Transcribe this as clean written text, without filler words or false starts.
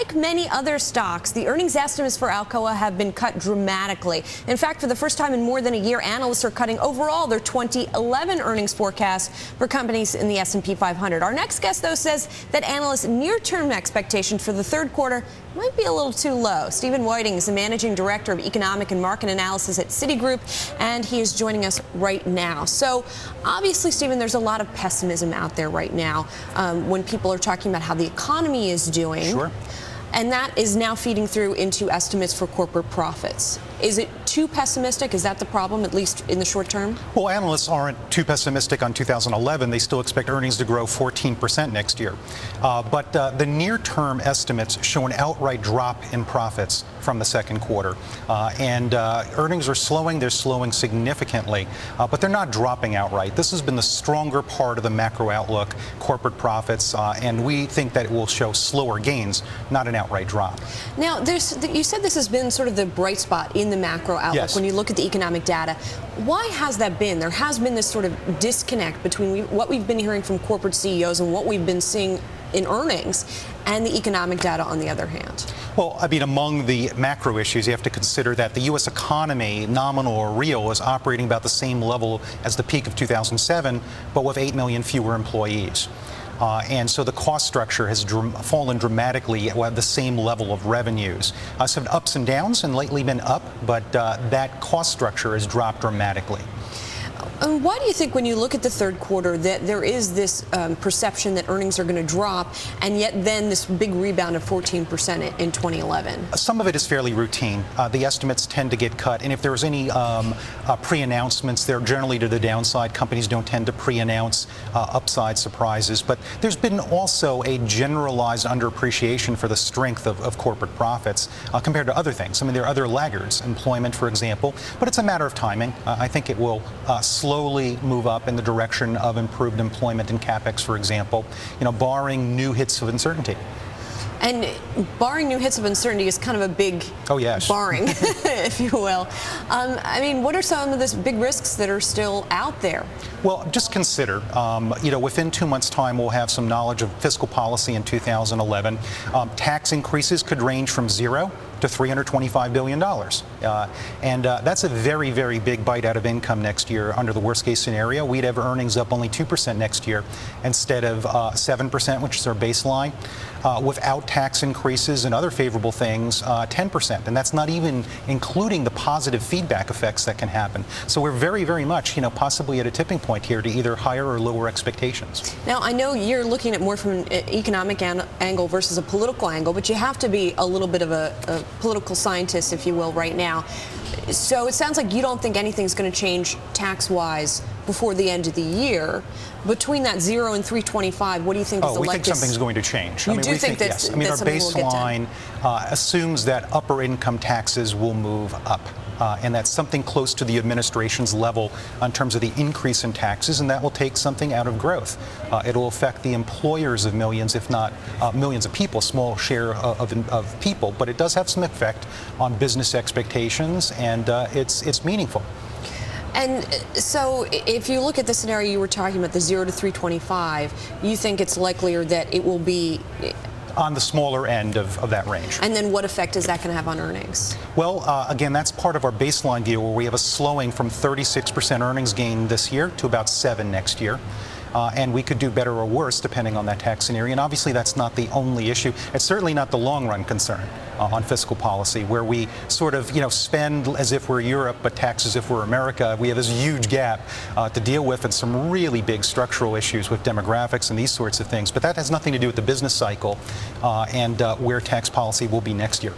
like many other stocks, the earnings estimates for Alcoa have been cut dramatically. In fact, for the first time in more than a year, analysts are cutting overall their 2011 earnings forecast for companies in the S&P 500. Our next guest, though, says that analysts' near-term expectations for the third quarter might be a little too low. Stephen Wieting is the managing director of economic and market analysis at Citigroup, and he is joining us right now. So obviously, Stephen, there's a lot of pessimism out there right now when people are talking about how the economy is doing. Sure. And that is now feeding through into estimates for corporate profits. Is it too pessimistic? Is that the problem, at least in the short term? Well, analysts aren't too pessimistic on 2011. They still expect earnings to grow 14% next year. But the near-term estimates show an outright drop in profits from the second quarter. Earnings are slowing. They're slowing significantly, but they're not dropping outright. This has been the stronger part of the macro outlook, corporate profits, and we think that it will show slower gains, not an outright drop. Now, you said this has been sort of the bright spot in the macro outlook. Yes. When you look at the economic data. Why has that been? There has been this sort of disconnect between what we've been hearing from corporate CEOs and what we've been seeing in earnings and the economic data on the other hand. Well, I mean, among the macro issues, you have to consider that the U.S. economy, nominal or real, is operating about the same level as the peak of 2007, but with 8 million fewer employees. And so the cost structure has fallen dramatically at the same level of revenues. Some ups and downs, and lately been up, but that cost structure has dropped dramatically. And why do you think when you look at the third quarter that there is this perception that earnings are going to drop, and yet then this big rebound of 14% in 2011? Some of it is fairly routine. The estimates tend to get cut, and if there's any pre-announcements, they're generally to the downside. Companies don't tend to pre-announce upside surprises. But there's been also a generalized underappreciation for the strength of corporate profits compared to other things. I mean, there are other laggards, employment, for example, but it's a matter of timing. I think it will slowly move up in the direction of improved employment and capex, for example, barring new hits of uncertainty. And barring new hits of uncertainty is kind of a big barring, if you will. I mean, what are some of the big risks that are still out there? Well, just consider, within 2 months' time, we'll have some knowledge of fiscal policy in 2011. Tax increases could range from $0 to $325 billion. That's a very, very big bite out of income next year. Under the worst-case scenario, we'd have earnings up only 2% next year instead of 7%, which is our baseline. Without tax increases and other favorable things, 10%. And that's not even including the positive feedback effects that can happen. So we're very, very much, possibly at a tipping point here to either higher or lower expectations. Now, I know you're looking at more from an economic angle versus a political angle, but you have to be a little bit of a political scientist, if you will, right now. So it sounds like you don't think anything's going to change tax-wise before the end of the year. Between that 0 and 325, what do you think is the likelihood? We think something's going to change. You do think that yes. I mean, our baseline assumes that upper income taxes will move up. And that's something close to the administration's level in terms of the increase in taxes, and that will take something out of growth. It will affect the employers of millions, if not millions of people, small share of people, but it does have some effect on business expectations, and it's meaningful. And so if you look at the scenario you were talking about, the 0 to 325, you think it's likelier that it will be on the smaller end of that range. And then what effect is that going to have on earnings? Well, again, that's part of our baseline view, where we have a slowing from 36% earnings gain this year to about 7% next year. And we could do better or worse depending on that tax scenario. And obviously that's not the only issue. It's certainly not the long run concern on fiscal policy, where we sort of spend as if we're Europe but tax as if we're America. We have this huge gap to deal with, and some really big structural issues with demographics and these sorts of things. But that has nothing to do with the business cycle and where tax policy will be next year.